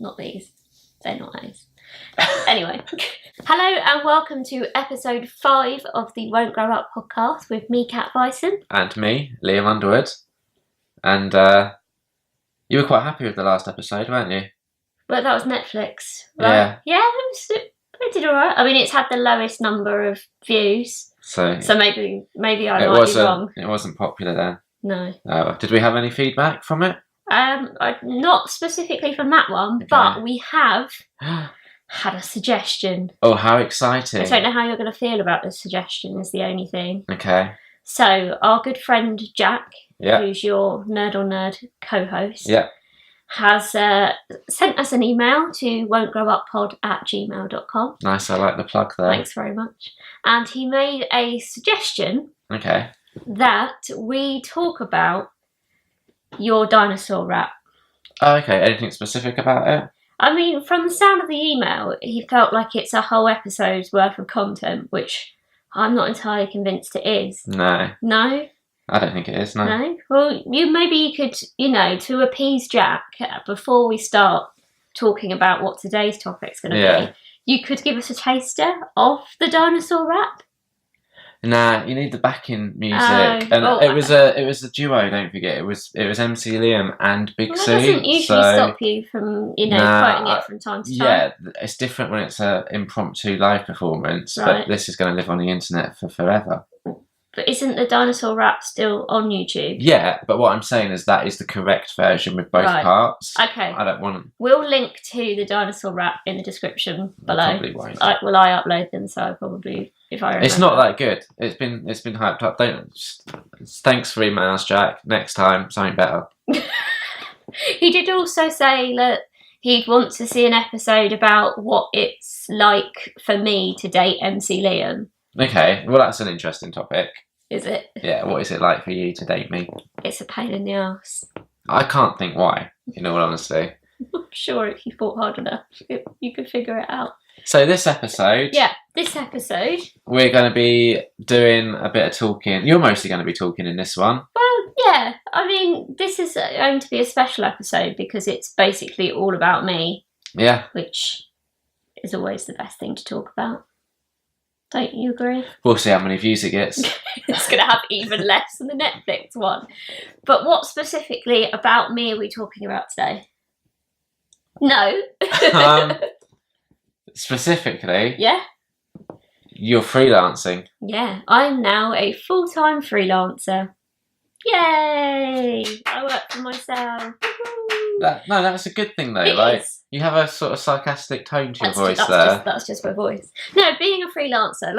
Not these. They're not those. Anyway. Hello and welcome to episode 5 of the Won't Grow Up podcast with me, Kat Bison. And me, Liam Underwood. And you were quite happy with the last episode, weren't you? But that was Netflix, right? Yeah, it did alright. I mean, it's had the lowest number of views. So maybe I might be wrong. It wasn't popular then. No. Did we have any feedback from it? Not specifically from that one, okay. But we have had a suggestion. Oh, how exciting. I don't know how you're going to feel about this suggestion is the only thing. Okay. So, our good friend Jack, who's your Nerd on Nerd co-host, has sent us an email to wontgrowuppod@gmail.com. Nice, I like the plug there. Thanks very much. And he made a suggestion that we talk about your dinosaur rap. Oh, okay. Anything specific about it? I mean, from the sound of the email, he felt like it's a whole episode's worth of content, which I'm not entirely convinced it is. No? I don't think it is, no. No? Well, maybe you could, to appease Jack, before we start talking about what today's topic's going to be, you could give us a taster of the dinosaur rap. Nah, you need the backing music, it was a duo. Don't forget, it was MC Liam and Big C. That doesn't usually stop you from quoting it from time to time. Yeah, it's different when it's an impromptu live performance, but this is going to live on the internet for forever. But isn't the dinosaur rap still on YouTube? Yeah, but what I'm saying is that is the correct version with both parts. Okay. I don't want to... We'll link to the dinosaur rap in the description below. Probably won't. I upload them, so I probably, if I remember. It's not that good. It's been hyped up. Thanks for emailing us, Jack. Next time, something better. He did also say that he'd want to see an episode about what it's like for me to date MC Liam. Okay, well that's an interesting topic. Is it? Yeah, what is it like for you to date me? It's a pain in the arse. I can't think why, in all honesty. I'm sure if you fought hard enough, you could figure it out. So this episode... Yeah, this episode... We're going to be doing a bit of talking. You're mostly going to be talking in this one. Well, yeah. I mean, this is going to be a special episode because it's basically all about me. Yeah. Which is always the best thing to talk about. Don't you agree? We'll see how many views it gets. It's going to have even less than the Netflix one. But what specifically about me are we talking about today? No. Specifically? Yeah. You're freelancing. Yeah, I'm now a full-time freelancer. Yay! I work for myself. That's a good thing though. It is. You have a sort of sarcastic tone to your voice there. That's just my voice. No, being a freelancer,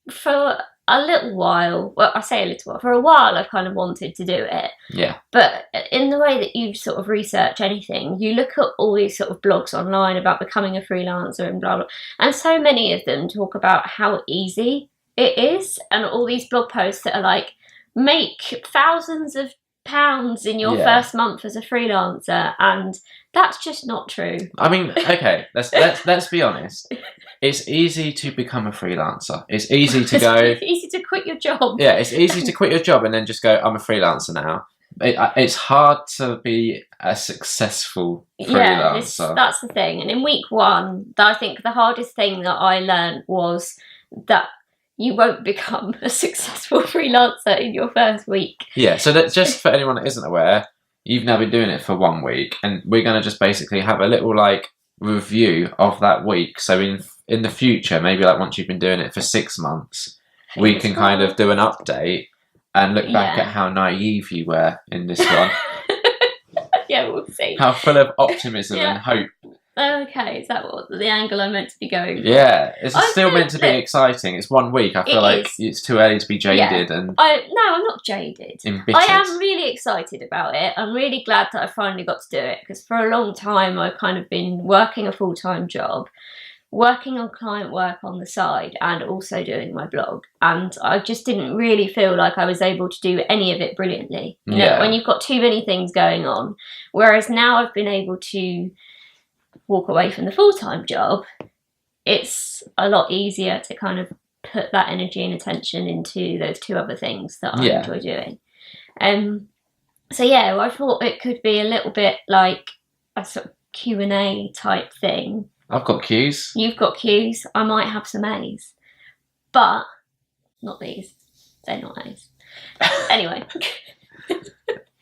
for a little while, well, I say a little while, for a while I've kind of wanted to do it. Yeah. But in the way that you sort of research anything, you look at all these sort of blogs online about becoming a freelancer and blah, blah. And so many of them talk about how easy it is. And all these blog posts that are like, make thousands of pounds in your first month as a freelancer, and that's just not true. I mean, okay, let's be honest. It's easy to become a freelancer. It's easy to go. It's easy to quit your job. Yeah, it's easy to quit your job and then just go, I'm a freelancer now. It's hard to be a successful freelancer. Yeah, that's the thing. And in week 1, I think the hardest thing that I learned was that you won't become a successful freelancer in your first week. Yeah, so that just for anyone that isn't aware, you've now been doing it for 1 week, and we're going to just basically have a little review of that week. So in the future, maybe once you've been doing it for 6 months, we can kind of do an update and look back at how naive you were in this one. Yeah, we'll see. How full of optimism and hope. Okay, is that what the angle I'm meant to be going for? Yeah, it's still meant to be exciting. It's 1 week. I feel like it's too early to be jaded. No, I'm not jaded. Embittered. I am really excited about it. I'm really glad that I finally got to do it because for a long time I've kind of been working a full-time job, working on client work on the side and also doing my blog. And I just didn't really feel like I was able to do any of it brilliantly. You know, when you've got too many things going on. Whereas now I've been able to walk away from the full-time job, it's a lot easier to kind of put that energy and attention into those 2 other things that I enjoy doing. So I thought it could be a little bit like a sort of Q&A type thing. I've got Q's. You've got Q's. I might have some A's. But not these. They're not A's. Anyway.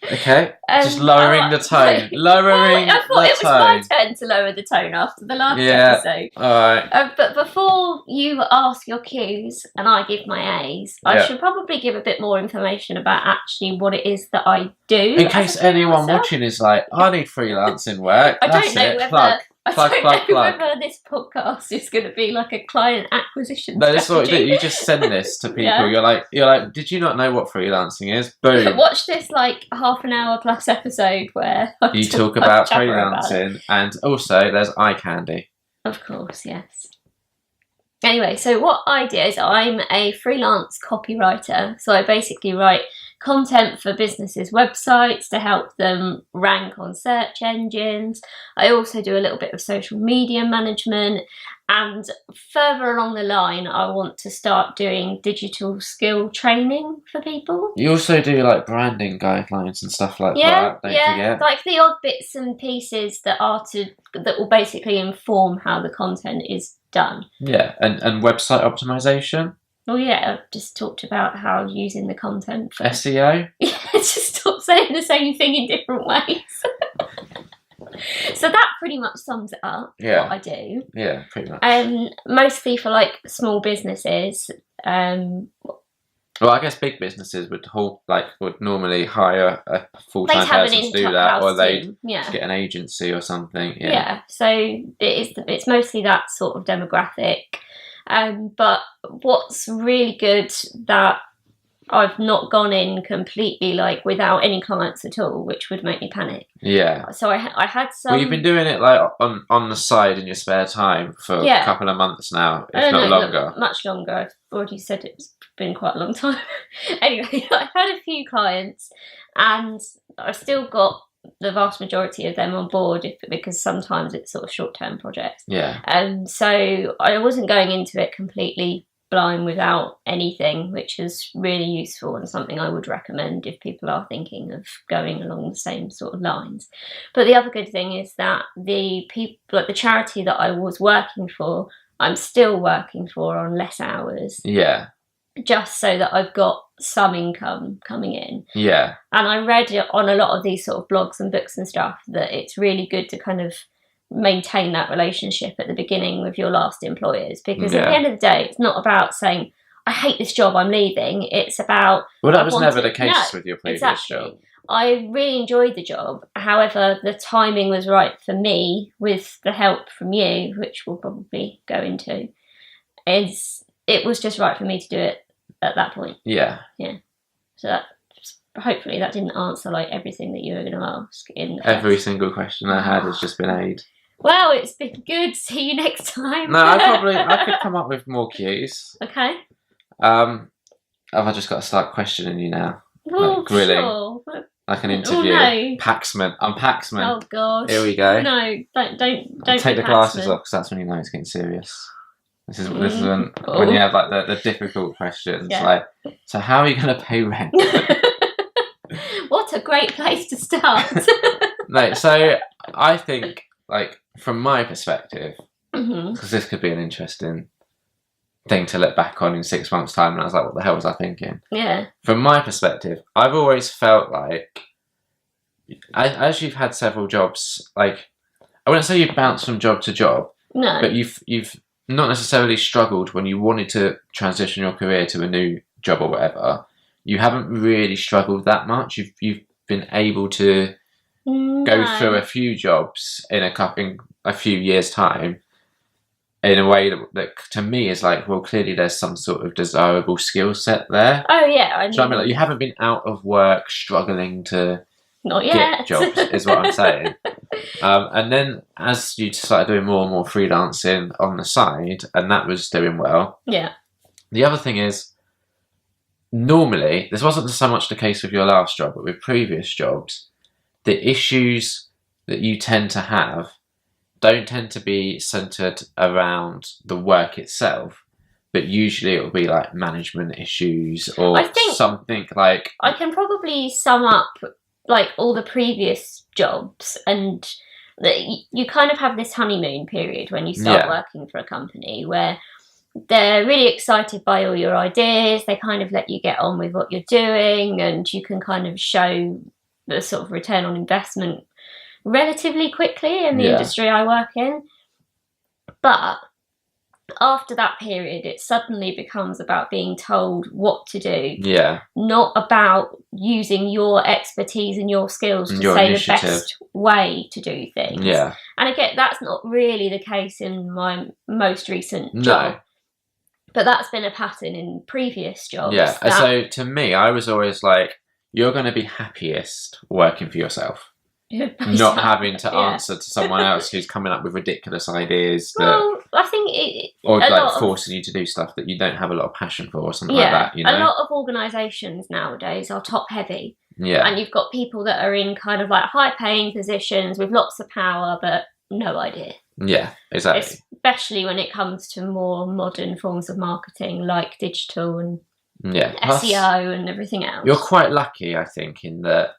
Okay. Just lowering the tone. Lowering I thought it was tone. my turn to lower the tone after the last episode. Alright. But before you ask your Q's and I give my A's, I should probably give a bit more information about actually what it is that I do. In case anyone watching is like, I need freelancing work. I don't know whether... Plug. Whether this podcast is going to be like a client acquisition. No, that's what you do. You just send this to people. Yeah. You're like, did you not know what freelancing is? Boom. Watch this like half an hour plus episode where you talk about freelancing, and also there's eye candy. Of course, yes. Anyway, so what I do is I'm a freelance copywriter. So I basically write content for businesses' websites to help them rank on search engines. I also do a little bit of social media management, and further along the line I want to start doing digital skill training for people. You also do like branding guidelines and stuff like that, don't forget. Like the odd bits and pieces that will basically inform how the content is done. Yeah, and website optimization. Oh yeah, I've just talked about how using the content for SEO. Yeah, just stop saying the same thing in different ways. So that pretty much sums it up. Yeah. What I do. Yeah, pretty much. Mostly for like small businesses. Well, I guess big businesses would normally hire a full-time person to do that, or they'd get an agency or something. Yeah. So it's mostly that sort of demographic. But what's really good that I've not gone in completely like without any clients at all, which would make me panic. Yeah. So I had some. Well, you've been doing it like on the side in your spare time for a couple of months now, if not longer. Much longer. I've already said it's been quite a long time. Anyway, I've had a few clients, and I've still got the vast majority of them on board because sometimes it's sort of short-term projects. Yeah. So I wasn't going into it completely blind without anything, which is really useful and something I would recommend if people are thinking of going along the same sort of lines. But the other good thing is that the people, like the charity that I was working for, I'm still working for on less hours. Yeah. Just so that I've got some income coming in. Yeah. And I read on a lot of these sort of blogs and books and stuff that it's really good to kind of maintain that relationship at the beginning with your last employers, because at the end of the day, it's not about saying, I hate this job, I'm leaving. It's about... Well, that was never the case with your previous job. I really enjoyed the job. However, the timing was right for me with the help from you, which we'll probably go into. It was just right for me to do it at that point. Yeah. Yeah. So hopefully that didn't answer like everything that you were going to ask. Every single question I had has just been aid. Well, it's been good. See you next time. No, I could come up with more cues. Okay. Have I just got to start questioning you now? Oh, like grilling. Sure. Like an interview. Oh, no. Paxman. I'm Paxman. Oh gosh. Here we go. No, don't take the glasses off, because that's when you know it's getting serious. This is when you have like the difficult questions. Yeah. Like, so how are you going to pay rent? What a great place to start. No, so I think, like, from my perspective, Mm-hmm. because this could be an interesting thing to look back on in 6 months' time, and I was like, what the hell was I thinking? Yeah. From my perspective, I've always felt like, as you've had several jobs, like, I wouldn't say you've bounced from job to job, No. but you've not necessarily struggled when you wanted to transition your career to a new job or whatever. You haven't really struggled that much. You've been able to go through a few jobs in a few years' time in a way that to me is like, well, clearly there's some sort of desirable skill set there. Oh yeah, So I mean, like, you haven't been out of work struggling to not yet. get jobs, is what I'm saying. And then as you started doing more and more freelancing on the side, and that was doing well. Yeah. The other thing is, normally, this wasn't so much the case with your last job, but with previous jobs, the issues that you tend to have don't tend to be centered around the work itself, but usually it will be like management issues or something like... I can probably sum up like all the previous jobs, and that you kind of have this honeymoon period when you start working for a company where they're really excited by all your ideas. They kind of let you get on with what you're doing, and you can kind of show the sort of return on investment relatively quickly in the industry I work in. But after that period, it suddenly becomes about being told what to do. Not about using your expertise and your skills to say the best way to do things. And again, that's not really the case in my most recent job. But that's been a pattern in previous jobs. So to me, I was always like, you're going to be happiest working for yourself. Not having to answer to someone else who's coming up with ridiculous ideas. I think forcing you to do stuff that you don't have a lot of passion for or something like that. You know? A lot of organisations nowadays are top heavy. Yeah. And you've got people that are in kind of like high paying positions with lots of power but no idea. Yeah, exactly. Especially when it comes to more modern forms of marketing like digital and SEO and everything else. You're quite lucky, I think, in that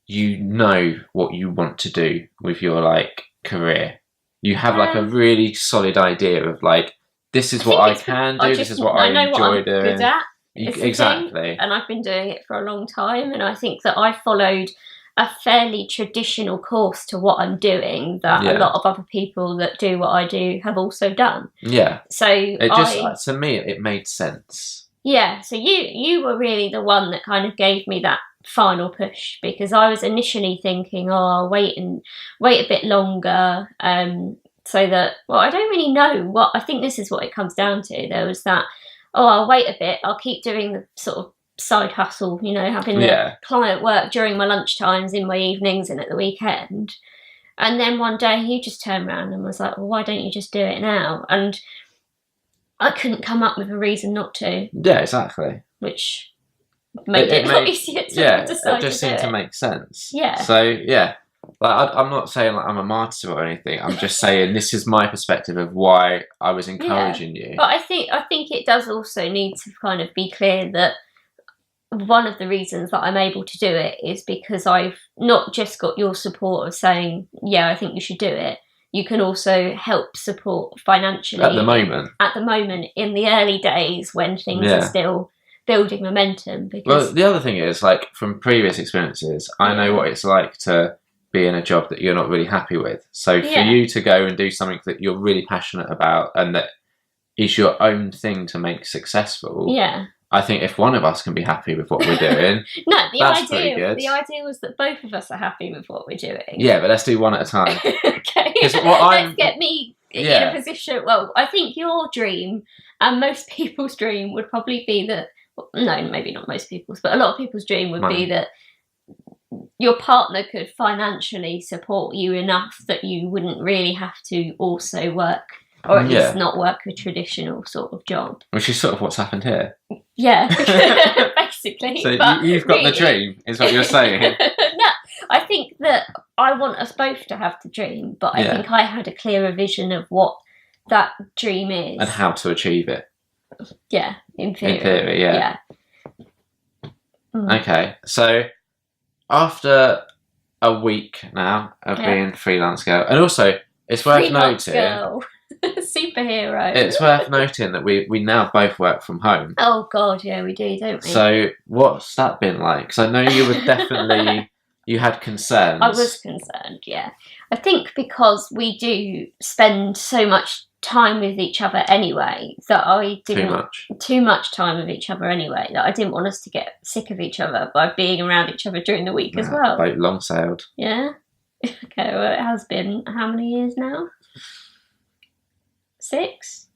you know what you want to do with your like career. You have like a really solid idea of like, this is what I can do, this is what I enjoy doing. Good at, exactly. And I've been doing it for a long time, and I think that I followed a fairly traditional course to what I'm doing that a lot of other people that do what I do have also done. So it just to me it made sense. So you were really the one that kind of gave me that final push, because I was initially thinking, I'll wait a bit longer, so that, I don't really know what, I think this is what it comes down to. There was that, I'll wait a bit, I'll keep doing the sort of side hustle, having the client work during my lunchtimes, in my evenings and at the weekend. And then one day he just turned around and was like, well, why don't you just do it now? And I couldn't come up with a reason not to. Yeah, exactly. Which made it a lot easier to decide to do it. It just seemed to make sense. Yeah. So, like, I'm not saying like I'm a martyr or anything. I'm just saying this is my perspective of why I was encouraging you. But I think it does also need to kind of be clear that one of the reasons that I'm able to do it is because I've not just got your support of saying, I think you should do it. You can also help support financially. At the moment, in the early days when things are still building momentum. Because the other thing is, like, from previous experiences, I know what it's like to be in a job that you're not really happy with. So for you to go and do something that you're really passionate about and that is your own thing to make successful. I think if one of us can be happy with what we're doing, the idea was that both of us are happy with what we're doing. Yeah, but let's do one at a time. Okay. Let's get me in a position. Well, I think your dream and most people's dream would probably be that. No, maybe not most people's, but a lot of people's dream would be that your partner could financially support you enough that you wouldn't really have to also work, or at least not work a traditional sort of job. Which is sort of what's happened here. Yeah, basically. So you've got the dream, is what you're saying. No, I think that I want us both to have the dream, but I think I had a clearer vision of what that dream is. And how to achieve it. Yeah, in theory. In theory, yeah. Okay, so after a week now of being freelance girl, and also it's worth noting... Girl. Superhero. It's worth noting that we now both work from home. Oh God, yeah, we do, don't we? So what's that been like? Because I know you were definitely you had concerns. I was concerned, yeah. I think because we do spend so much time with each other anyway, that I didn't too much time with each other anyway, that I didn't want us to get sick of each other by being around each other during the week as well. Boat long sailed. Yeah. Okay, well, it has been how many years now? 6?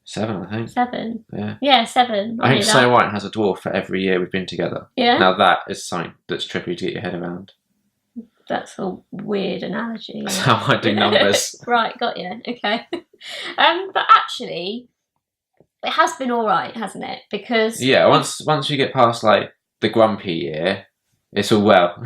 7, I think. 7. Yeah. Yeah, 7. I think Snow White has a dwarf for every year we've been together. Yeah. Now that is something that's trippy to get your head around. That's a weird analogy. That's how I do numbers. Right, got you. Okay. But actually, it has been all right, hasn't it? Because once you get past like the grumpy year, it's all well.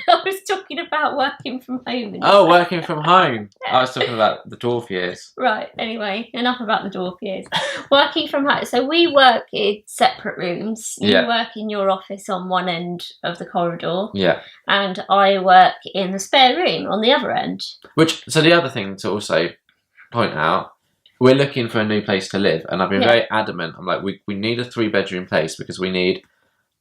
I was talking about working from home. Oh, working from home. I was talking about the dwarf years. Right, anyway, enough about the dwarf years. Working from home. So we work in separate rooms. You work in your office on one end of the corridor. Yeah. And I work in the spare room on the other end. So the other thing to also point out, we're looking for a new place to live. And I've been very adamant. I'm like, we need a 3-bedroom place because we need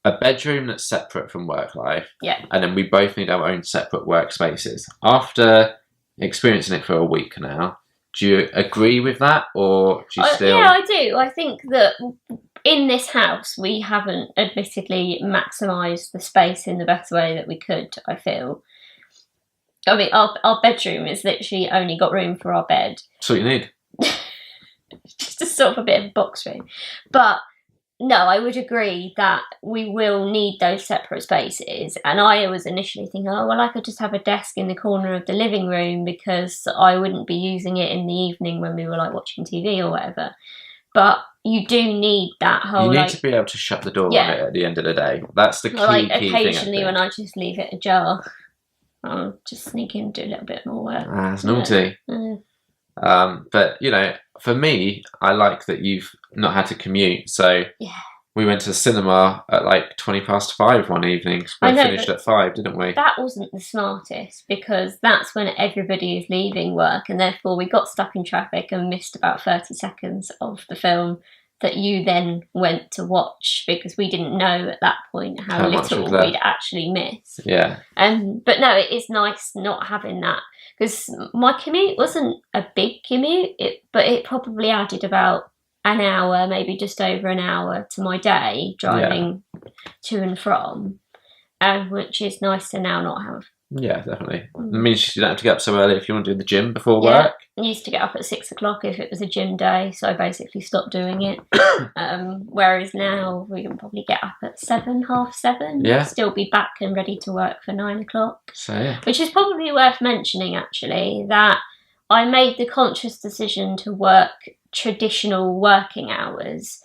a bedroom that's separate from work life. Yeah. And then we both need our own separate workspaces. After experiencing it for a week now, do you agree with that, or do you still... Yeah, I do. I think that in this house, we haven't admittedly maximised the space in the best way that we could, I feel. I mean, our bedroom is literally only got room for our bed. That's what you need. Just a sort of a bit of a box room. But no, I would agree that we will need those separate spaces. And I was initially thinking, oh, well, I could just have a desk in the corner of the living room because I wouldn't be using it in the evening when we were like watching TV or whatever. But you do need that whole... You need to be able to shut the door on it at the end of the day. That's the key thing. Occasionally when I just leave it ajar, I'll just sneak in and do a little bit more work. It's naughty. But, you know, for me, I like that you've not had to commute. So we went to the cinema at like 5:20 one evening. We finished at 5, didn't we? That wasn't the smartest because that's when everybody is leaving work, and therefore we got stuck in traffic and missed about 30 seconds of the film that you then went to watch because we didn't know at that point how little we'd actually miss. Yeah. But no, it is nice not having that because my commute wasn't a big commute, but it probably added about an hour, maybe just over an hour to my day driving to and from, which is nice to now not have. Yeah, definitely. It means you don't have to get up so early if you want to do the gym before work. I used to get up at 6 o'clock if it was a gym day, so I basically stopped doing it. Whereas now we can probably get up at 7, half 7, still be back and ready to work for 9 o'clock. So which is probably worth mentioning actually, that I made the conscious decision to work traditional working hours.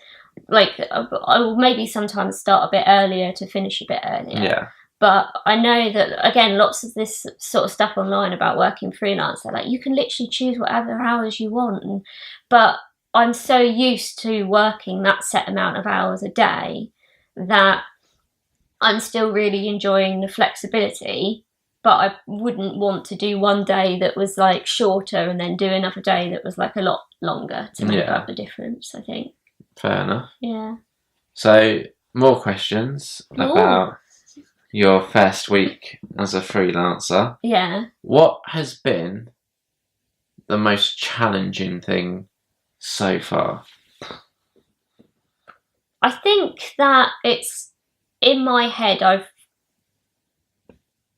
Like I will maybe sometimes start a bit earlier to finish a bit earlier. Yeah. But I know that, again, lots of this sort of stuff online about working freelance, they're like, you can literally choose whatever hours you want. But I'm so used to working that set amount of hours a day that I'm still really enjoying the flexibility. But I wouldn't want to do one day that was like shorter and then do another day that was like a lot longer to make up the difference, I think. Fair enough. Yeah. So, more questions about your first week as a freelancer. Yeah. What has been the most challenging thing so far? I think that it's in my head.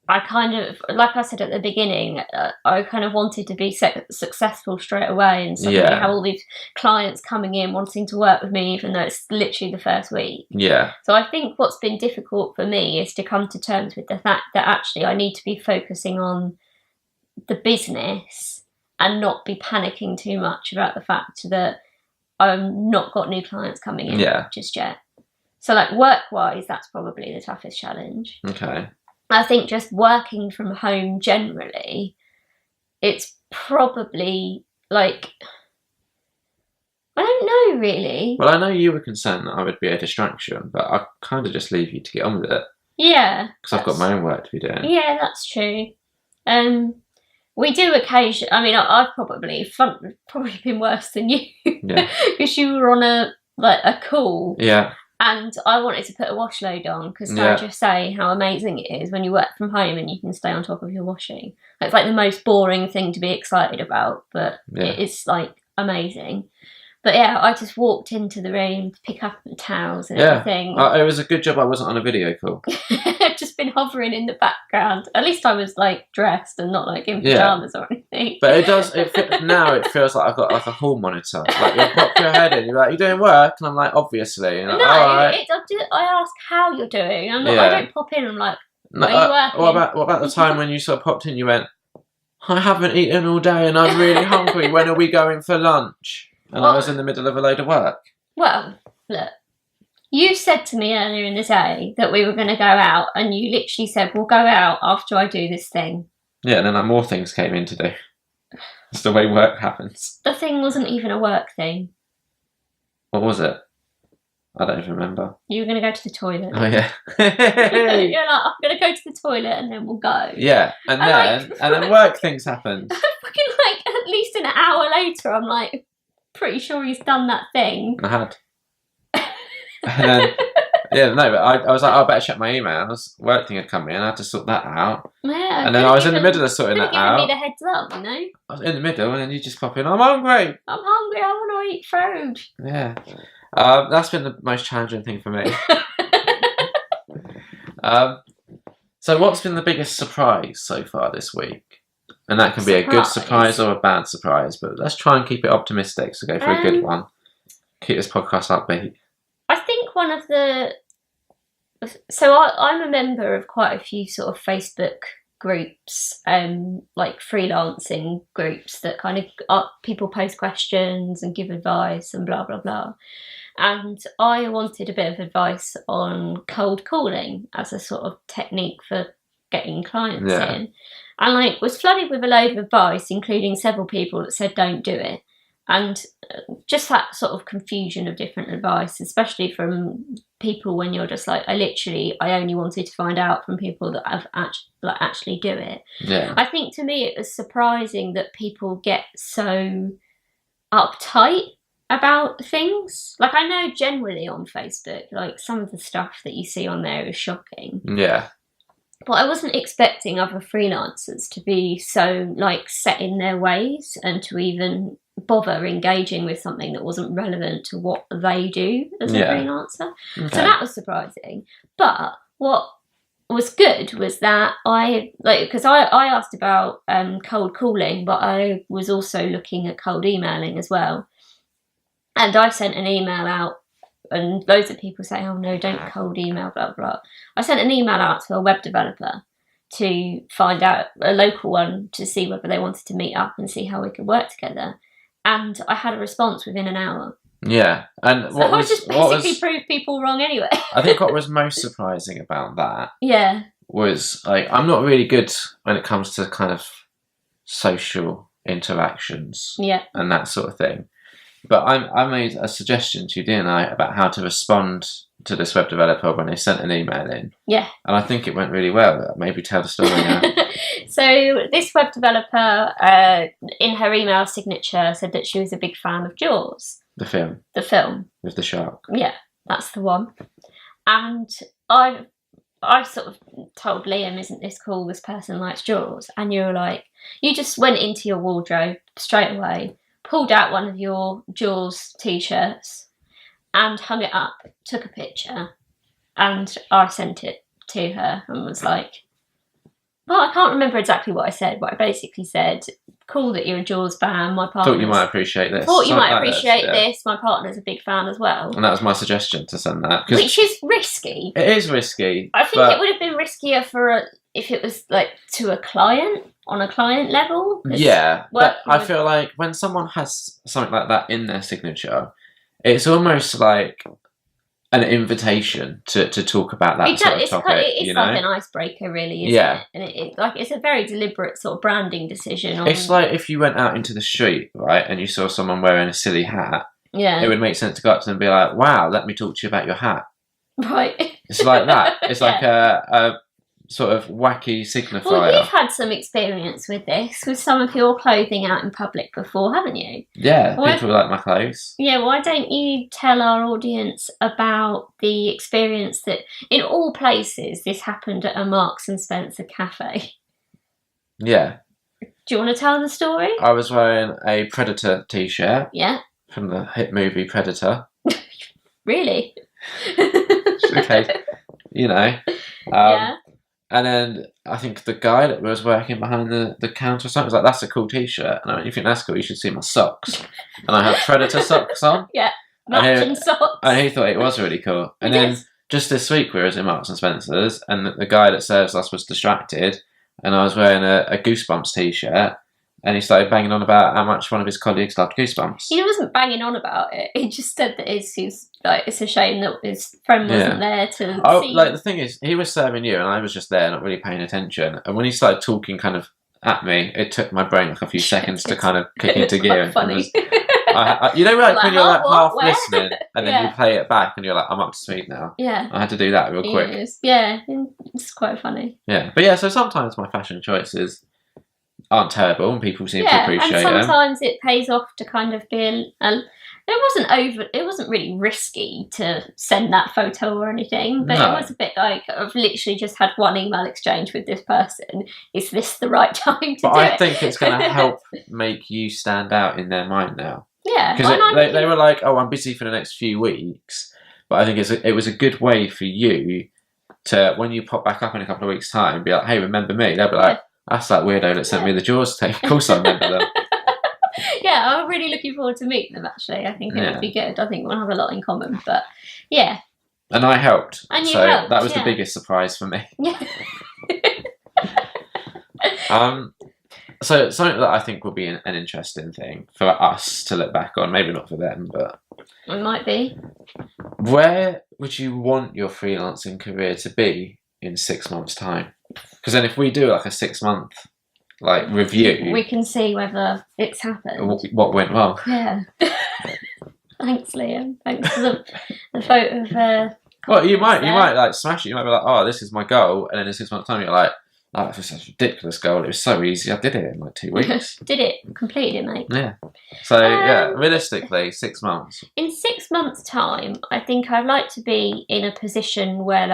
I kind of, like I said at the beginning, I kind of wanted to be successful straight away, and suddenly have all these clients coming in wanting to work with me, even though it's literally the first week. Yeah. So I think what's been difficult for me is to come to terms with the fact that actually I need to be focusing on the business and not be panicking too much about the fact that I've not got new clients coming in just yet. So like work-wise, that's probably the toughest challenge. Okay. I think just working from home generally, it's probably like, I don't know really. Well, I know you were concerned that I would be a distraction, but I kind of just leave you to get on with it. Yeah. Because I've got my own work to be doing. Yeah, that's true. We do occasionally, I mean, I've probably been worse than you. Yeah. Because you were on a call. Yeah. And I wanted to put a wash load on because can I just say how amazing it is when you work from home and you can stay on top of your washing. It's like the most boring thing to be excited about, but it is like amazing. But yeah, I just walked into the room to pick up the towels and everything. It was a good job I wasn't on a video call. I've just been hovering in the background. At least I was like dressed and not like in pyjamas or anything. But it does. Now it feels like I've got like a hall monitor. Like you pop your head in, you're like, "You doing work?" And I'm like, "Obviously." And no, like, I ask how you're doing. I don't pop in. I'm like, "Are you working?" What about the time when you sort of popped in? You went, "I haven't eaten all day and I'm really hungry. When are we going for lunch?" And I was in the middle of a load of work. Well, look, You said to me earlier in the day that we were going to go out, and you literally said, we'll go out after I do this thing. Yeah, and then more things came in to do. It's the way work happens. The thing wasn't even a work thing. What was it? I don't even remember. You were going to go to the toilet. Oh, yeah. You're like, I'm going to go to the toilet and then we'll go. Yeah, and then work things happened. Fucking like, at least an hour later, I'm like, pretty sure he's done that thing. I had. And then, yeah, no, but I was like, I better check my emails. Work thing had come in, I had to sort that out. Yeah. And then I was in the middle of sorting that out. Given me the heads up, you know? I was in the middle, and then you just pop in, I'm hungry, I want to eat food. Yeah. That's been the most challenging thing for me. So what's been the biggest surprise so far this week? And that can be a good surprise or a bad surprise, but let's try and keep it optimistic, so go for a good one. Keep this podcast upbeat. I think one of the... So I'm a member of quite a few sort of Facebook groups, like freelancing groups that kind of people post questions and give advice and blah, blah, blah. And I wanted a bit of advice on cold calling as a sort of technique for getting clients in. And like was flooded with a load of advice, including several people that said don't do it. And just that sort of confusion of different advice, especially from people when you're just like, I only wanted to find out from people that have actually do it. Yeah. I think to me it was surprising that people get so uptight about things. Like I know generally on Facebook, like some of the stuff that you see on there is shocking. Yeah. But I wasn't expecting other freelancers to be so like set in their ways and to even bother engaging with something that wasn't relevant to what they do as a freelancer. Okay. So that was surprising. But what was good was that because I asked about cold calling, but I was also looking at cold emailing as well. And I sent an email out, and loads of people say, oh no, don't cold email, blah, blah. I sent an email out to a web developer to find out, a local one, to see whether they wanted to meet up and see how we could work together. And I had a response within an hour. Yeah. And so I just basically proved people wrong anyway. I think what was most surprising about that was, like, I'm not really good when it comes to kind of social interactions and that sort of thing. But I made a suggestion to you, didn't I, about how to respond to this web developer when they sent an email in. Yeah. And I think it went really well. Maybe tell the story now. So this web developer, in her email signature, said that she was a big fan of Jaws. The film. The film. With the shark. Yeah, that's the one. And I sort of told Liam, isn't this cool? This person likes Jaws. And you were like, you just went into your wardrobe straight away, pulled out one of your Jaws t-shirts and hung it up, took a picture, and I sent it to her and was like, well, I can't remember exactly what I said, but I basically said, cool that you're a Jaws fan, my partner. Thought you might appreciate this. Thought you might appreciate this, my partner's a big fan as well. And that was my suggestion, to send that. Which is risky. It is risky. I think it would have been riskier if it was like to a client, on a client level. Yeah, but I feel like when someone has something like that in their signature, it's almost like an invitation to talk about that sort of topic. It's like an icebreaker, really, isn't it? And it's a very deliberate sort of branding decision. It's like if you went out into the street, right, and you saw someone wearing a silly hat, it would make sense to go up to them and be like, wow, let me talk to you about your hat. Right. It's like that. It's like a sort of wacky signifier. Well, you've had some experience with this, with some of your clothing out in public before, haven't you? Yeah, people like my clothes. Yeah, why don't you tell our audience about the experience that, in all places, this happened at a Marks and Spencer cafe? Yeah. Do you want to tell the story? I was wearing a Predator t-shirt. Yeah. From the hit movie Predator. Really? Okay. You know. Yeah. And then I think the guy that was working behind the counter or something was like, that's a cool t-shirt. And I went, you think that's cool? You should see my socks. And I had Predator socks on. Yeah, matching socks. And he thought it was really cool. And then just this week we were in Marks and Spencer's, and the guy that serves us was distracted, and I was wearing a Goosebumps t-shirt, and he started banging on about how much one of his colleagues loved Goosebumps. He wasn't banging on about it. He just said that it's a shame that his friend wasn't there to see. Like, the thing is, he was serving you, and I was just there, not really paying attention. And when he started talking kind of at me, it took my brain like a few seconds to kind of kick into gear. Funny. You know, like when you're like half where? listening, and then you play it back, and you're like, I'm up to speed now. Yeah. I had to do that real quick. Yeah, it's quite funny. Yeah, but yeah, so sometimes my fashion choices aren't terrible, and people seem to appreciate them. And sometimes it pays off to kind of be it wasn't really risky to send that photo or anything, but it was a bit like, I've literally just had one email exchange with this person. Is this the right time to do it? But I think it's going to help make you stand out in their mind now. Yeah. Because they were like, oh, I'm busy for the next few weeks. But I think it was a good way for you to, when you pop back up in a couple of weeks' time, be like, hey, remember me? They'll be like, that's that weirdo that sent me the Jaws tape. Of course I remember them. Yeah, I'm really looking forward to meeting them, actually. I think it would be good. I think we'll have a lot in common, but yeah. And I helped. And you so helped, that was the biggest surprise for me. Yeah. So something that I think will be an interesting thing for us to look back on, maybe not for them, but... It might be. Where would you want your freelancing career to be in 6 months' time? Because then if we do like a 6 month review, we can see whether it's happened. What went wrong? Yeah. Thanks, Liam. Thanks for the photo of well, you might like smash it. You might be like, oh, this is my goal, and then in 6 months' time you're like, oh, that was such a ridiculous goal. It was so easy. I did it in like 2 weeks. Did it? Completed it, mate. Yeah. So yeah, realistically, 6 months. In 6 months' time, I think I'd like to be in a position where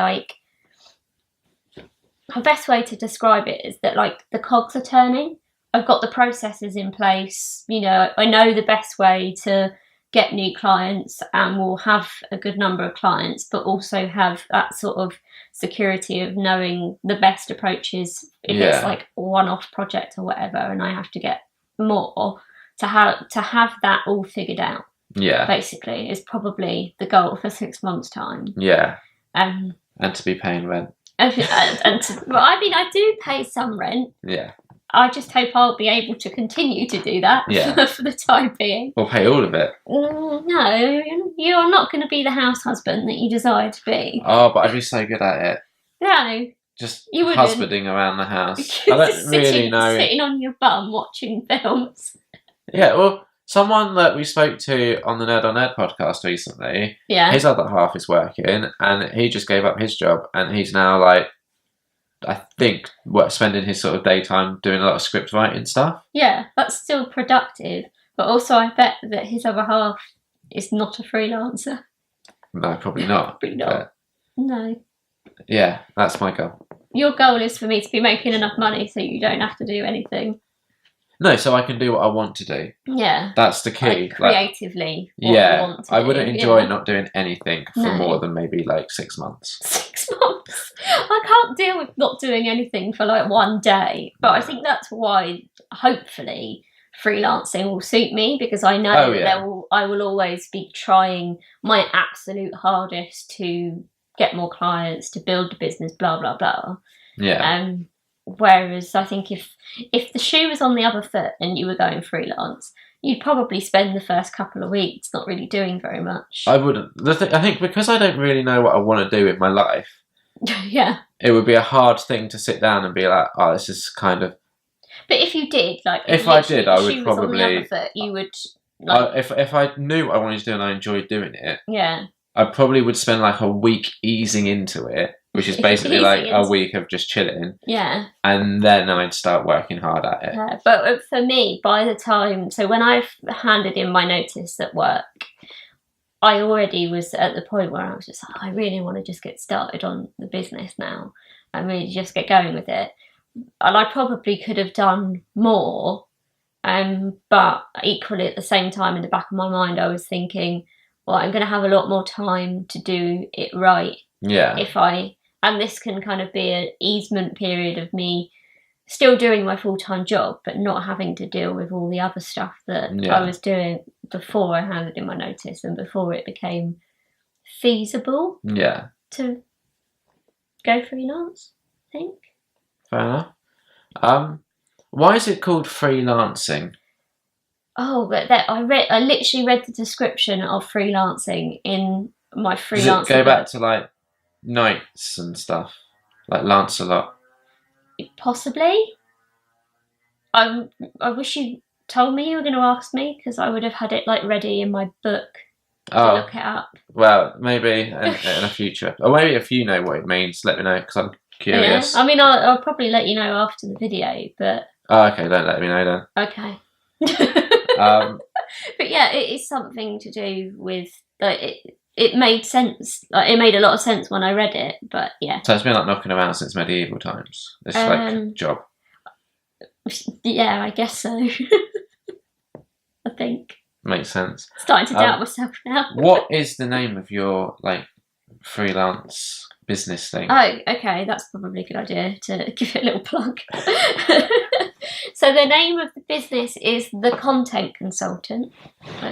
the best way to describe it is that the cogs are turning. I've got the processes in place. You know, I know the best way to get new clients, and we'll have a good number of clients, but also have that sort of security of knowing the best approaches if it's like a one-off project or whatever, and I have to get more to have that all figured out. Yeah, basically, is probably the goal for 6 months' time. Yeah, and to be paying rent. I do pay some rent. Yeah. I just hope I'll be able to continue to do that for the time being. Or pay all of it. No, you're not going to be the house husband that you desire to be. Oh, but I'd be so good at it. No. Just husbanding around the house. I don't really know. Sitting on your bum watching films. Yeah, well, someone that we spoke to on the Nerd on Nerd podcast recently, his other half is working, and he just gave up his job, and he's now I think spending his sort of daytime doing a lot of script writing stuff. Yeah, that's still productive, but also I bet that his other half is not a freelancer. No, probably not. Probably not. No. Yeah, that's my goal. Your goal is for me to be making enough money so you don't have to do anything. No, so I can do what I want to do. Yeah. That's the key. Creatively. I wouldn't enjoy not doing anything for more than maybe 6 months. 6 months? I can't deal with not doing anything for 1 day. But I think that's why, hopefully, freelancing will suit me, because I know I will always be trying my absolute hardest to get more clients, to build a business, blah, blah, blah. Yeah. Whereas I think if the shoe was on the other foot and you were going freelance, you'd probably spend the first couple of weeks not really doing very much. I wouldn't. I think because I don't really know what I want to do with my life. Yeah. It would be a hard thing to sit down and be like, oh, this is kind of... But if you did, if I did, I would probably... On the other foot, you would... if I knew what I wanted to do and I enjoyed doing it, I probably would spend a week easing into it, which is basically a week of just chilling. Yeah. And then I'd start working hard at it. Yeah, but for me, by the time... So when I handed in my notice at work, I already was at the point where I was just I really want to just get started on the business now and really just get going with it. And I probably could have done more, but equally at the same time, in the back of my mind, I was thinking, well, I'm going to have a lot more time to do it right. Yeah. And this can kind of be an easement period of me still doing my full-time job, but not having to deal with all the other stuff that I was doing before I handed in my notice and before it became feasible to go freelance, I think. Fair enough. Why is it called freelancing? Oh, but I literally read the description of freelancing in my freelancing. Does it go back to like knights and stuff, like Lancelot? Possibly. I wish you told me you were going to ask me, because I would have had it like ready in my book to look it up. Well, maybe in a future, or maybe if you know what it means, let me know, because I'm curious. Yeah. I mean, I'll probably let you know after the video, but. Oh, okay. Don't let me know then. Okay. But yeah, it is something to do with like it made sense. Like, it made a lot of sense when I read it, but yeah. So it's been like knocking around since medieval times. This like job. Yeah, I guess so. I think. Makes sense. Starting to doubt myself now. What is the name of your like freelance business thing? Oh, okay, that's probably a good idea to give it a little plug. So the name of the business is The Content Consultant.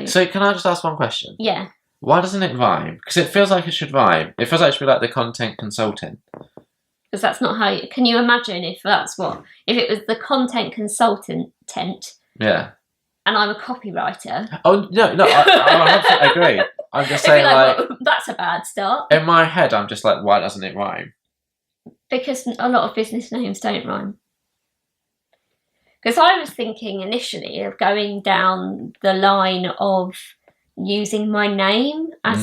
So can I just ask one question? Yeah. Why doesn't it rhyme? Because it feels like it should rhyme. It feels like it should be like The Content Consultant. Because that's not how can you imagine if it was The Content Consultant tent? Yeah. And I'm a copywriter. Oh, no, I agree. I'm just saying like well, that's a bad start. In my head, I'm just like, why doesn't it rhyme? Because a lot of business names don't rhyme. Because I was thinking initially of going down the line of using my name as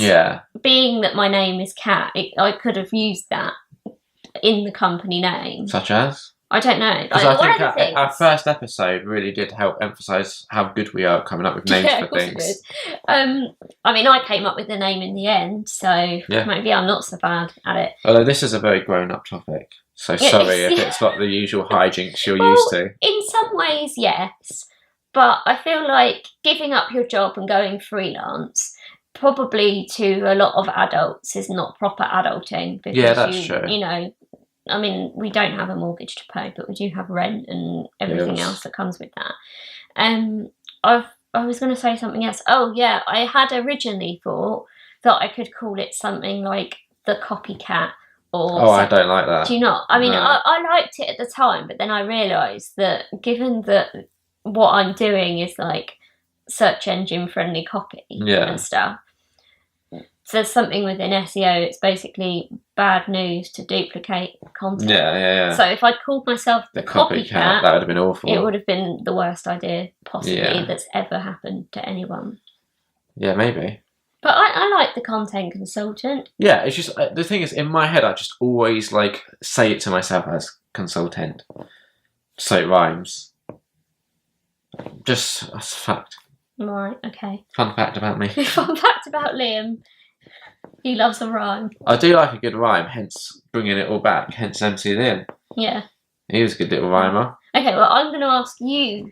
being that my name is Kat. I could have used that in the company name. Such as? I don't know. Because I think our first episode really did help emphasise how good we are coming up with names for things. I mean, I came up with the name in the end, so maybe I'm not so bad at it. Although this is a very grown-up topic. So sorry if it's not the usual hijinks you're used to. In some ways, yes. But I feel like giving up your job and going freelance probably to a lot of adults is not proper adulting. Because that's true. You know, I mean, we don't have a mortgage to pay, but we do have rent and everything else that comes with that. I was going to say something else. Oh, yeah, I had originally thought that I could call it something like The Copycat. I don't like that. Do you not? I mean, no. I liked it at the time, but then I realised that given that what I'm doing is like search engine friendly copy and stuff, so there's something within SEO, it's basically bad news to duplicate content. Yeah. So if I'd called myself the copycat, that would have been awful. It would have been the worst idea possibly that's ever happened to anyone. Yeah, maybe. But I like The Content Consultant. Yeah, it's just, the thing is, in my head, I just always, like, say it to myself as consultant. So it rhymes. Just, that's a fact. Right, okay. Fun fact about me. Fun fact about Liam. He loves a rhyme. I do like a good rhyme, hence bringing it all back, hence MC Liam. Yeah. He was a good little rhymer. Okay, well, I'm going to ask you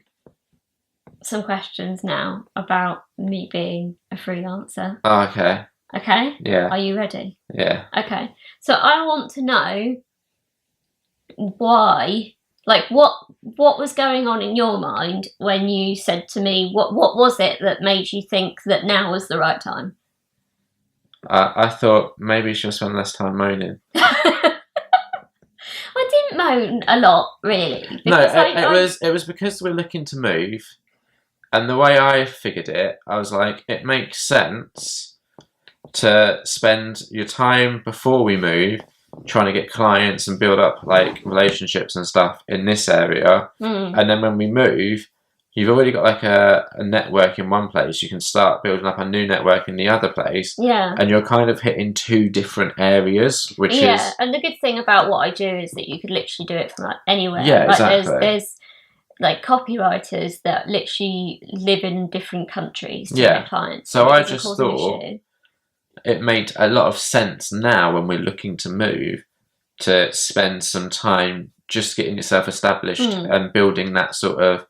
some questions now about me being a freelancer. Oh, okay. Okay? Yeah. Are you ready? Yeah. Okay. So I want to know why, like what was going on in your mind when you said to me, what was it that made you think that now was the right time? I thought maybe she'll spend less time moaning. I didn't moan a lot, really. No, it was because we're looking to move. And the way I figured it, I was like, it makes sense to spend your time before we move trying to get clients and build up like relationships and stuff in this area. And then when we move, you've already got like a network in one place. You can start building up a new network in the other place. Yeah. And you're kind of hitting two different areas, which is... Yeah, and the good thing about what I do is that you could literally do it from like anywhere. Yeah, like, exactly. There's like copywriters that literally live in different countries to their clients. So I just thought it made a lot of sense now when we're looking to move to spend some time just getting yourself established and building that sort of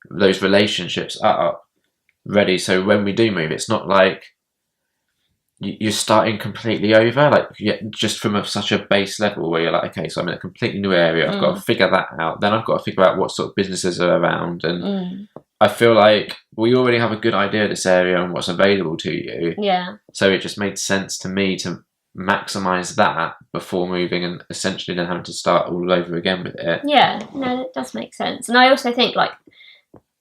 those relationships up ready. So when we do move, it's not like you're starting completely over, like just from such a base level where you're like, okay, so I'm in a completely new area. I've got to figure that out. Then I've got to figure out what sort of businesses are around. And I feel like we already have a good idea of this area and what's available to you. Yeah. So it just made sense to me to maximise that before moving and essentially then having to start all over again with it. Yeah, no, that does make sense. And I also think like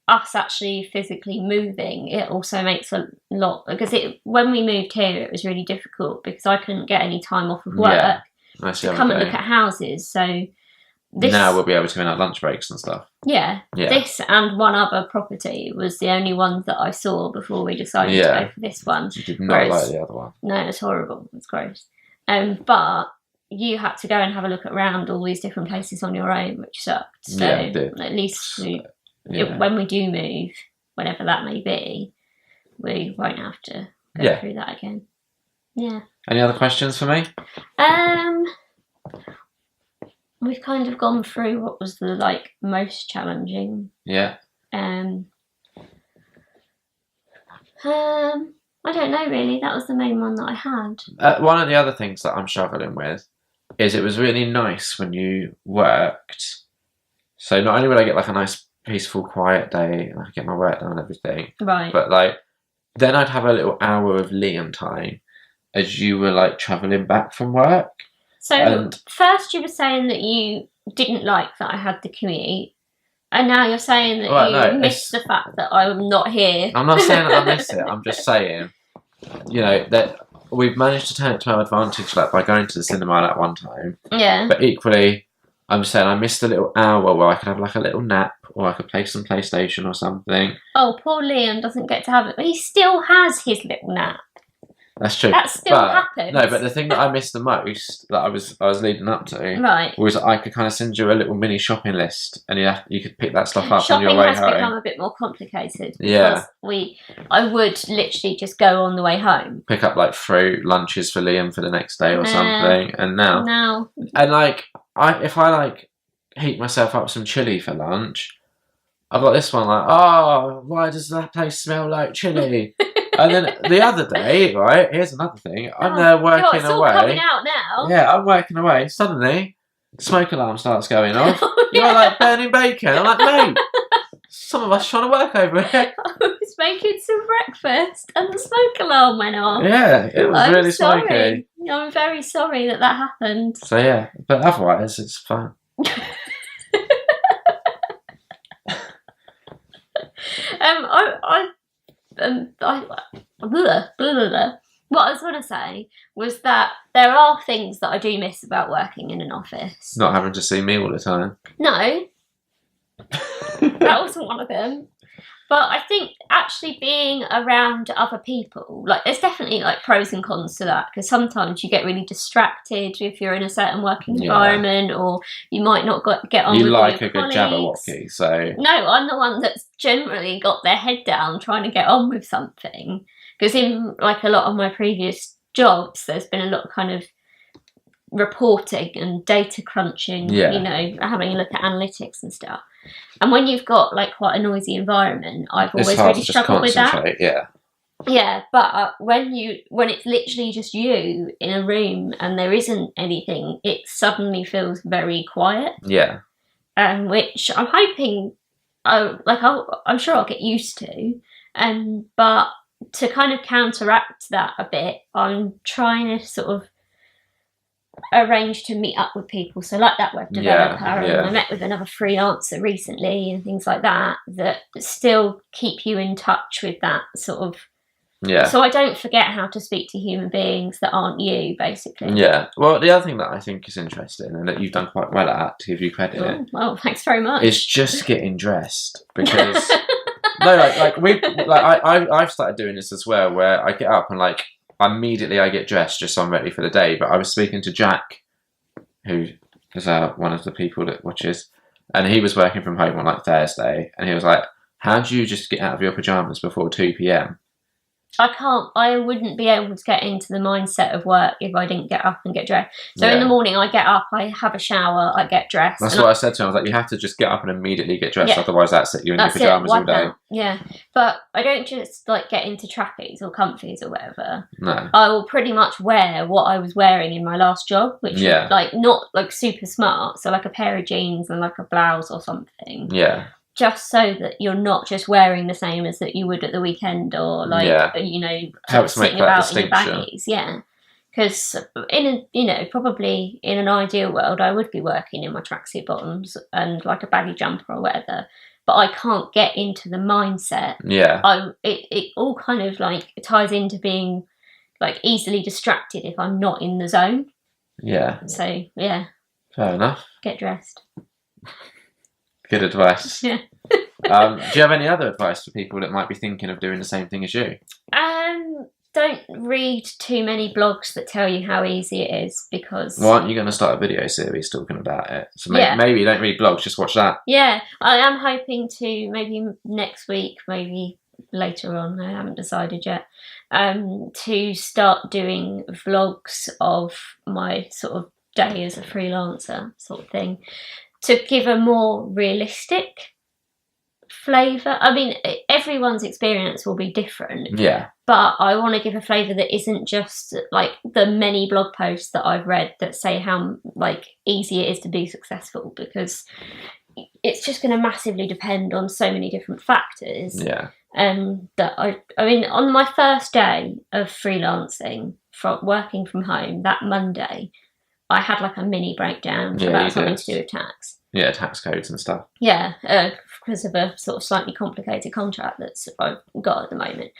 us actually physically moving, it also makes a lot, because when we moved here it was really difficult because I couldn't get any time off of work to come and look at houses. So now we'll be able to in our lunch breaks and stuff. Yeah. This and one other property was the only ones that I saw before we decided to go for this one. You did not like the other one. No, it's horrible. It's gross. But you had to go and have a look around all these different places on your own, which sucked. So it did. At least when we do move, whenever that may be, we won't have to go through that again. Yeah. Any other questions for me? We've kind of gone through what was the most challenging. Yeah. I don't know really. That was the main one that I had. One of the other things that I'm struggling with is it was really nice when you worked. So not only would I get a nice peaceful quiet day and I could get my work done and everything. Right. But then I'd have a little hour of Liam time as you were travelling back from work. So first you were saying that you didn't like that I had the commute, and now you're saying that you miss the fact that I'm not here. I'm not saying that I miss it. I'm just saying, that we've managed to turn it to our advantage, by going to the cinema at one time. Yeah. But equally, I'm saying I missed a little hour where I could have a little nap, or I could play some PlayStation or something. Oh, poor Liam doesn't get to have it, but he still has his little nap. That's true. That still happens. No, but the thing that I missed the most, that I was leading up to, was I could kind of send you a little mini shopping list, and you could pick that stuff up on your way home. Shopping has become a bit more complicated because I would literally just go on the way home, pick up fruit lunches for Liam for the next day or something, and now if I heat myself up some chili for lunch, I've got this one why does that place smell like chili? And then the other day, here's another thing. I'm there working it's away. All coming out now. Yeah, I'm working away. Suddenly, smoke alarm starts going off. You're burning bacon. I'm mate, some of us trying to work over here. I was making some breakfast and the smoke alarm went off. Yeah, it was really smoky. I'm very sorry that happened. So yeah, but otherwise it's fun. What I was going to say was that there are things that I do miss about working in an office. Not having to see me all the time. No, that wasn't one of them. But I think actually being around other people, there's definitely pros and cons to that, because sometimes you get really distracted if you're in a certain working environment, or you might not get on with your colleagues. You like a good Jabberwocky, so... No, I'm the one that's generally got their head down trying to get on with something. Because in a lot of my previous jobs, there's been a lot of kind of reporting and data crunching, having a look at analytics and stuff. And when you've got quite a noisy environment, I've always really struggled with that. Yeah, but when it's literally just you in a room and there isn't anything, it suddenly feels very quiet. Yeah. Which I'm hoping, I'm sure I'll get used to. But to kind of counteract that a bit, I'm trying to sort of arrange to meet up with people. So that web developer, and I met with another freelancer recently and things like that still keep you in touch with that sort of... Yeah. So I don't forget how to speak to human beings that aren't you, basically. Yeah. Well, the other thing that I think is interesting and that you've done quite well at, to give you credit... well, thanks very much. ...is just getting dressed, because... No, I've started doing this as well, where I get up and immediately I get dressed just so I'm ready for the day. But I was speaking to Jack, who is one of the people that watches, and he was working from home on Thursday, and he was like, "How do you just get out of your pajamas before 2 p.m?" I wouldn't be able to get into the mindset of work if I didn't get up and get dressed. So in the morning I get up, I have a shower, I get dressed. That's what I said to him. I was like, you have to just get up and immediately get dressed, otherwise that's it. You're in your pajamas all day. Yeah. But I don't just get into trackies or comfies or whatever. No. I will pretty much wear what I was wearing in my last job, which was not super smart. So a pair of jeans and a blouse or something. Yeah. Just so that you're not just wearing the same as that you would at the weekend, or helps sitting make that about distinction. in your baggies. Yeah. Because probably in an ideal world, I would be working in my tracksuit bottoms and like a baggy jumper or whatever. But I can't get into the mindset. Yeah. It all kind of like ties into being like easily distracted if I'm not in the zone. Yeah. So yeah. Fair enough. Get dressed. Good advice. Yeah. Do you have any other advice for people that might be thinking of doing the same thing as you? Don't read too many blogs that tell you how easy it is, because... Well, aren't you going to start a video series talking about it? So maybe you don't read blogs, just watch that. Yeah, I am hoping to, maybe next week, maybe later on, I haven't decided yet, to start doing vlogs of my sort of day as a freelancer sort of thing, to give a more realistic flavour. I mean, everyone's experience will be different. Yeah. But I want to give a flavour that isn't just like the many blog posts that I've read that say how like easy it is to be successful, because it's just going to massively depend on so many different factors. Yeah. That I mean, on my first day of freelancing, from working from home, that Monday, I had like a mini breakdown about something to do with tax. Yeah, tax codes and stuff. Yeah, because of a sort of slightly complicated contract that's I've got at the moment.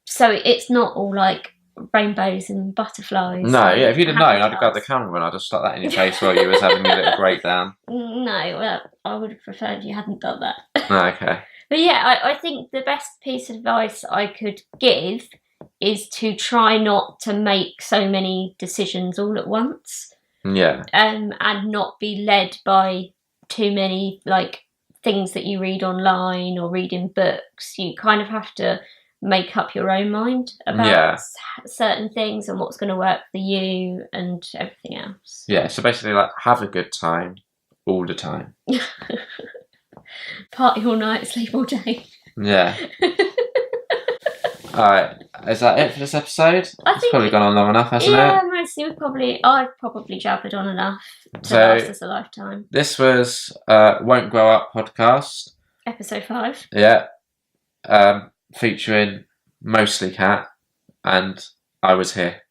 So it's not all like rainbows and butterflies. No, yeah, if you'd have known, I'd have grabbed the camera and I'd have stuck that in your face while you was having your little breakdown. No, well, I would have preferred you hadn't done that. Oh, okay. But yeah, I think the best piece of advice I could give is to try not to make so many decisions all at once. Yeah. And not be led by too many like things that you read online or read in books. You kind of have to make up your own mind about certain things and what's going to work for you and everything else. Yeah, so basically like have a good time all the time. Party all night, sleep all day. Yeah. Alright, is that it for this episode? It's probably gone on long enough, hasn't it? Yeah, mostly I've probably jabbered on enough to last us a lifetime. This was Won't Grow Up podcast. Episode 5. Yeah. Featuring mostly Kat, and I was here.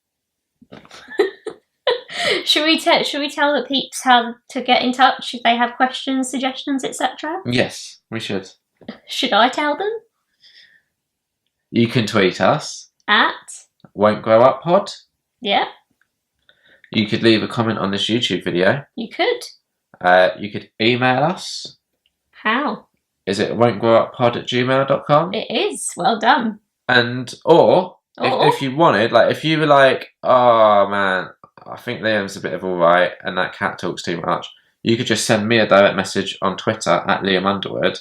Should we tell the peeps how to get in touch if they have questions, suggestions, etc.? Yes, we should. Should I tell them? You can tweet us at wontgrowuppod. Yeah. You could leave a comment on this YouTube video. You could. You could email us. How? Is it wontgrowuppod@gmail.com? It is. Well done. And if you wanted, like if you were like, oh man, I think Liam's a bit of alright and that cat talks too much, you could just send me a direct message on Twitter at Liam Underwood.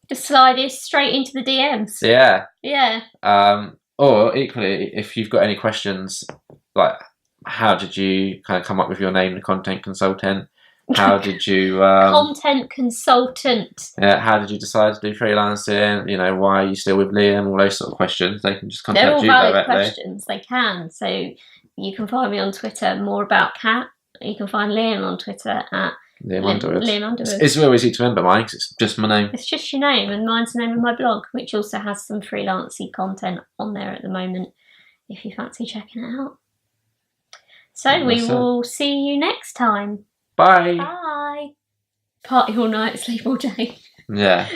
Just slide it straight into the DMs. Yeah. Yeah. Or equally, if you've got any questions, like how did you kind of come up with your name, the content consultant? How did you... content consultant. Yeah, how did you decide to do freelancing? You know, why are you still with Liam? All those sort of questions. They can just contact you directly. They're all valid questions. They can. So you can find me on Twitter, more about Kat. You can find Liam on Twitter at Liam Underwood. Liam Underwood. It's real easy to remember mine because it's just my name. It's just your name, and mine's the name of my blog, which also has some freelancing content on there at the moment, if you fancy checking it out. So we will see you next time. Bye. Bye. Party all night, sleep all day. Yeah.